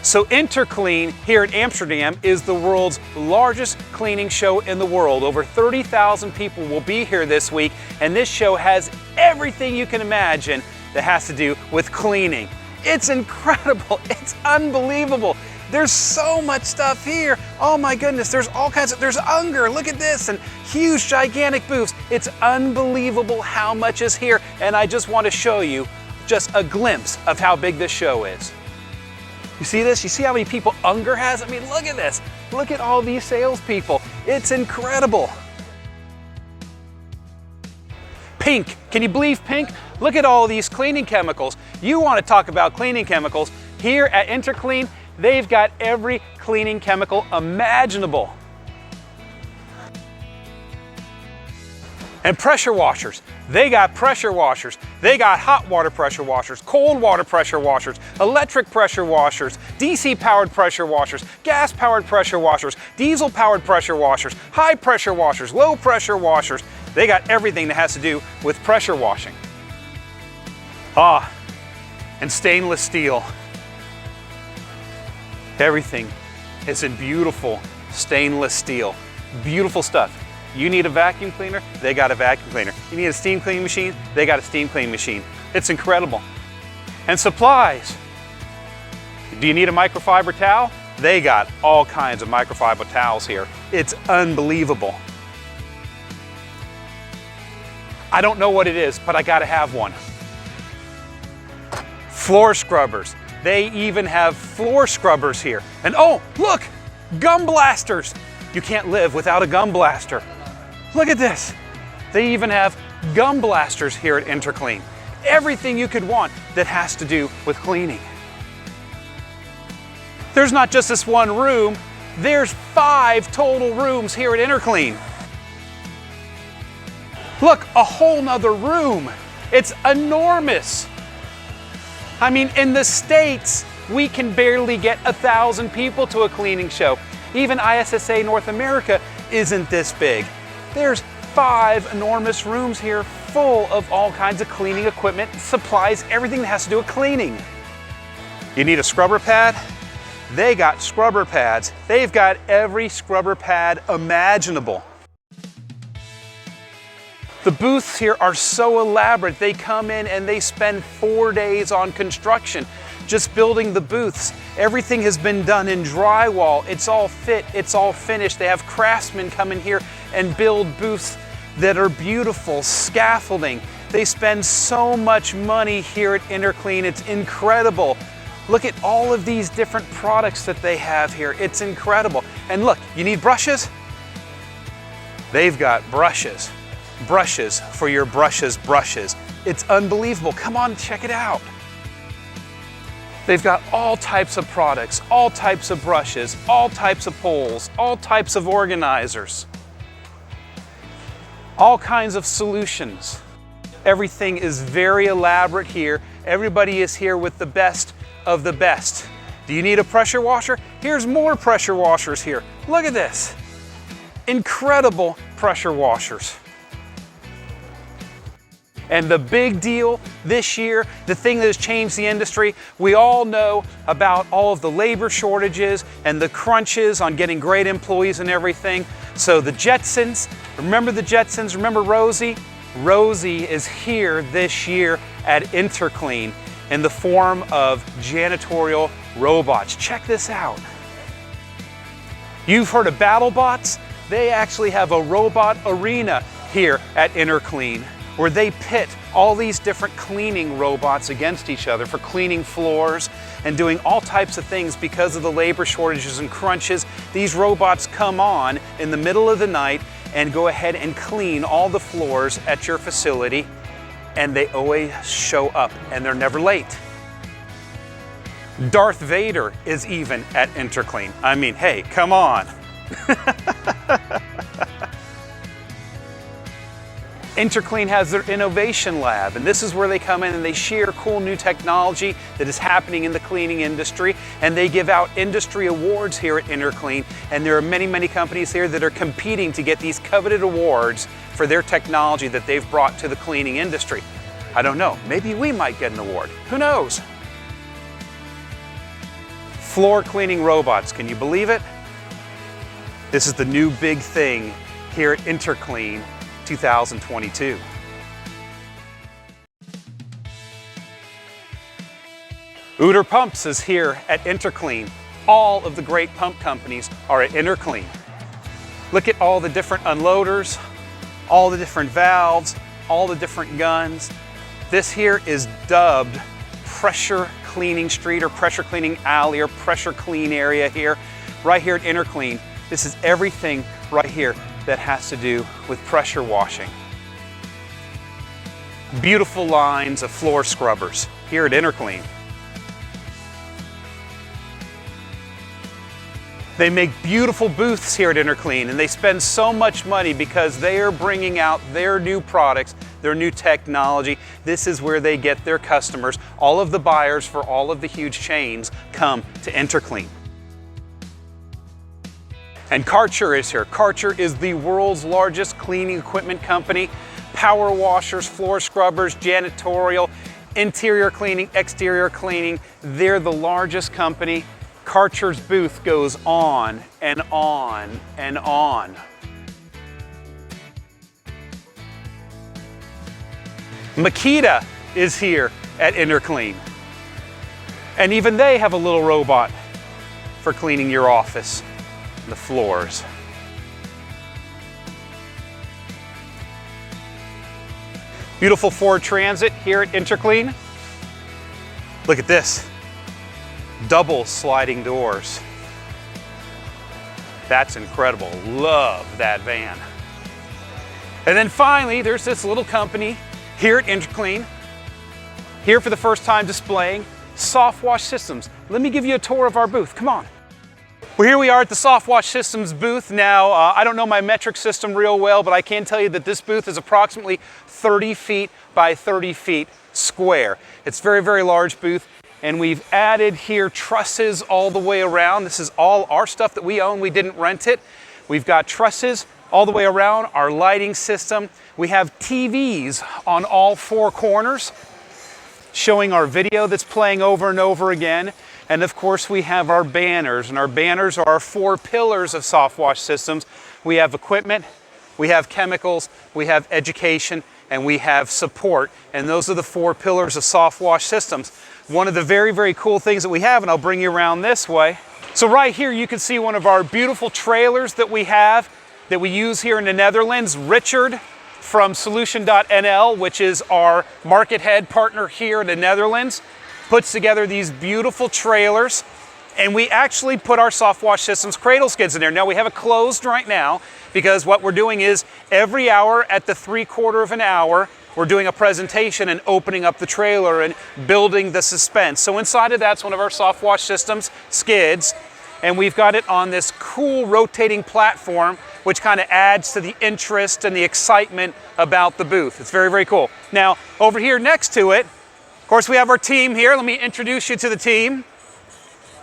So Interclean here in Amsterdam is the world's largest cleaning show in the world. Over 30,000 people will be here this week, and this show has everything you can imagine that has to do with cleaning. It's incredible, it's unbelievable. There's so much stuff here. Oh my goodness, there's all kinds of, there's Unger, look at this, and huge gigantic booths. It's unbelievable how much is here, and I just want to show you just a glimpse of how big this show is. You see this? You see how many people Unger has? I mean, look at this. Look at all these salespeople. It's incredible. Pink. Can you believe pink? Look at all these cleaning chemicals. You want to talk about cleaning chemicals. Here at Interclean, they've got every cleaning chemical imaginable. And pressure washers. They got pressure washers. They got hot water pressure washers, cold water pressure washers, electric pressure washers, DC powered pressure washers, gas powered pressure washers, diesel powered pressure washers, high pressure washers, low pressure washers. They got everything that has to do with pressure washing. And stainless steel. Everything is in beautiful stainless steel. Beautiful stuff. You need a vacuum cleaner, they got a vacuum cleaner. You need a steam cleaning machine, they got a steam cleaning machine. It's incredible. And supplies. Do you need a microfiber towel? They got all kinds of microfiber towels here. It's unbelievable. I don't know what it is, but I gotta have one. Floor scrubbers. They even have floor scrubbers here. And oh, look, gum blasters. You can't live without a gum blaster. Look at this. They even have gum blasters here at Interclean. Everything you could want that has to do with cleaning. There's not just this one room, there's 5 total rooms here at Interclean. Look, a whole nother room. It's enormous. I mean, in the States, we can barely get 1,000 people to a cleaning show. Even ISSA North America isn't this big. There's 5 enormous rooms here full of all kinds of cleaning equipment, supplies, everything that has to do with cleaning. You need a scrubber pad? They got scrubber pads. They've got every scrubber pad imaginable. The booths here are so elaborate. They come in and they spend 4 days on construction, just building the booths. Everything has been done in drywall. It's all fit, it's all finished. They have craftsmen come in here and build booths that are beautiful, scaffolding. They spend so much money here at Interclean, it's incredible. Look at all of these different products that they have here. It's incredible. And look, you need brushes? They've got brushes. Brushes for your brushes. It's unbelievable. Come on, check it out. They've got all types of products, all types of brushes, all types of poles, all types of organizers, all kinds of solutions. Everything is very elaborate here. Everybody is here with the best of the best. Do you need a pressure washer? Here's more pressure washers here. Look at this. Incredible pressure washers. And the big deal this year, the thing that has changed the industry, we all know about all of the labor shortages and the crunches on getting great employees and everything. So the Jetsons, remember the Jetsons? Remember Rosie? Rosie is here this year at Interclean in the form of janitorial robots. Check this out. You've heard of BattleBots? They actually have a robot arena here at Interclean, where they pit all these different cleaning robots against each other for cleaning floors and doing all types of things because of the labor shortages and crunches. These robots come on in the middle of the night and go ahead and clean all the floors at your facility, and they always show up and they're never late. Darth Vader is even at Interclean. I mean, hey, come on. Interclean has their innovation lab, and this is where they come in and they share cool new technology that is happening in the cleaning industry, and they give out industry awards here at Interclean, and there are many, many companies here that are competing to get these coveted awards for their technology that they've brought to the cleaning industry. I don't know, maybe we might get an award, who knows? Floor cleaning robots, can you believe it? This is the new big thing here at Interclean 2022. Uter Pumps is here at Interclean. All of the great pump companies are at Interclean. Look at all the different unloaders, all the different valves, all the different guns. This here is dubbed pressure cleaning street or pressure cleaning alley or pressure clean area here, right here at Interclean. This is everything right here that has to do with pressure washing. Beautiful lines of floor scrubbers here at Interclean. They make beautiful booths here at Interclean, and they spend so much money because they are bringing out their new products, their new technology. This is where they get their customers. All of the buyers for all of the huge chains come to Interclean. And Karcher is here. Karcher is the world's largest cleaning equipment company. Power washers, floor scrubbers, janitorial, interior cleaning, exterior cleaning. They're the largest company. Karcher's booth goes on and on and on. Makita is here at Interclean. And even they have a little robot for cleaning your office, the floors. Beautiful Ford Transit here at Interclean. Look at this. Double sliding doors. That's incredible. Love that van. And then finally, there's this little company here at Interclean, here for the first time displaying SoftWash Systems. Let me give you a tour of our booth. Come on. Well, here we are at the SoftWash Systems booth. Now, I don't know my metric system real well, but I can tell you that this booth is approximately 30 feet by 30 feet square. It's a very, very large booth. And we've added here trusses all the way around. This is all our stuff that we own. We didn't rent it. We've got trusses all the way around, our lighting system. We have TVs on all four corners showing our video that's playing over and over again. And of course, we have our banners, and our banners are our four pillars of SoftWash Systems. We have equipment, we have chemicals, we have education, and we have support. And those are the four pillars of SoftWash Systems. One of the very, very cool things that we have, and I'll bring you around this way. So right here, you can see one of our beautiful trailers that we have, that we use here in the Netherlands. Richard from Solution.nl, which is our market head partner here in the Netherlands, puts together these beautiful trailers. And we actually put our SoftWash Systems cradle skids in there. Now we have it closed right now because what we're doing is every hour at the 3/4 of an hour, we're doing a presentation and opening up the trailer and building the suspense. So inside of that's one of our SoftWash Systems skids, and we've got it on this cool rotating platform, which kind of adds to the interest and the excitement about the booth. It's very, very cool. Now, over here next to it, of course, we have our team here. Let me introduce you to the team.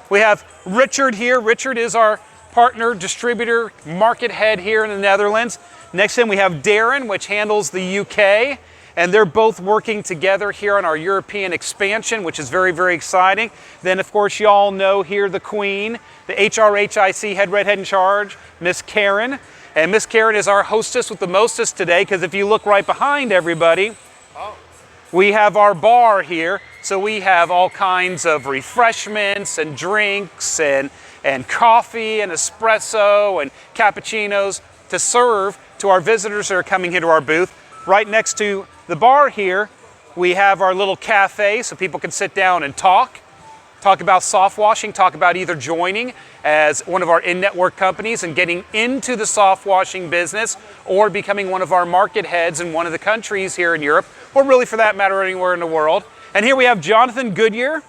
We have Richard here. Richard is our partner, distributor, market head here in the Netherlands. Next to him, we have Darren, which handles the UK. And they're both working together here on our European expansion, which is very, very exciting. Then, of course, you all know here the Queen, the HRHIC head redhead in charge, Miss Karen. And Miss Karen is our hostess with the mostest today, because if you look right behind everybody, we have our bar here. So we have all kinds of refreshments and drinks and coffee and espresso and cappuccinos to serve to our visitors that are coming here to our booth. Right next to the bar here, we have our little cafe so people can sit down and talk about soft washing, talk about either joining as one of our in-network companies and getting into the soft washing business, or becoming one of our market heads in one of the countries here in Europe, or really for that matter anywhere in the world. And here we have Jonathan Goodyear.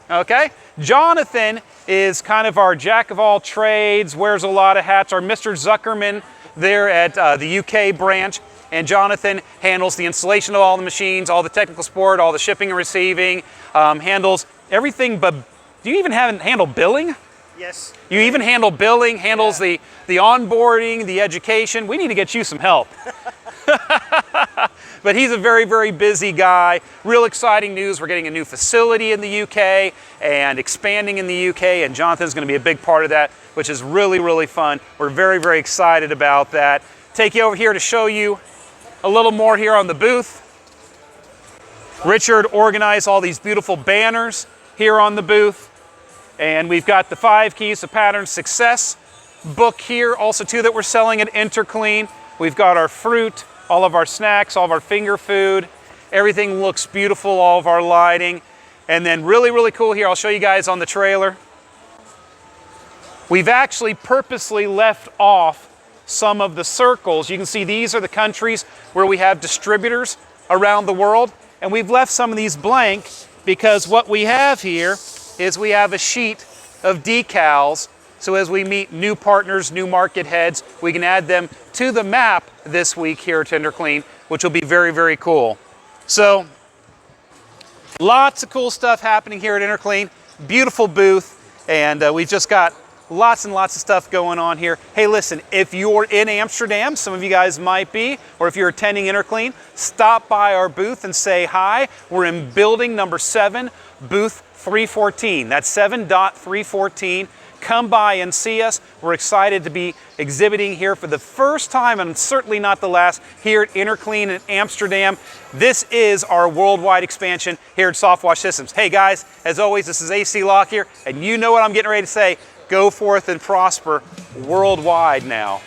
Okay, Jonathan is kind of our jack of all trades, wears a lot of hats, our Mr. Zuckerman there at the UK branch. And Jonathan handles the installation of all the machines, all the technical support, all the shipping and receiving, handles everything. But do you even handle billing? Yes. You even handle billing, handles the onboarding, the education. We need to get you some help. but he's a very, very busy guy. Real exciting news. We're getting a new facility in the UK and expanding in the UK, and Jonathan's going to be a big part of that, which is really, really fun. We're very, very excited about that. Take you over here to show you a little more here on the booth. Richard organized all these beautiful banners here on the booth. And we've got the 5 Keys to Pattern Success book here, also too, that we're selling at Interclean. We've got our fruit, all of our snacks, all of our finger food. Everything looks beautiful, all of our lighting. And then really, really cool here, I'll show you guys on the trailer. We've actually purposely left off some of the circles. You can see these are the countries where we have distributors around the world. And we've left some of these blank because what we have here is we have a sheet of decals. So as we meet new partners, new market heads, we can add them to the map this week here at Interclean, which will be very, very cool. So lots of cool stuff happening here at Interclean. Beautiful booth. And we've just got lots and lots of stuff going on here. Hey, listen, if you're in Amsterdam, some of you guys might be, or if you're attending Interclean, stop by our booth and say hi. We're in building number 7, booth 314. That's 7.314. Come by and see us. We're excited to be exhibiting here for the first time, and certainly not the last, here at Interclean in Amsterdam. This is our worldwide expansion here at SoftWash Systems. Hey guys, as always, this is AC Locke here, and you know what I'm getting ready to say. Go forth and prosper worldwide now.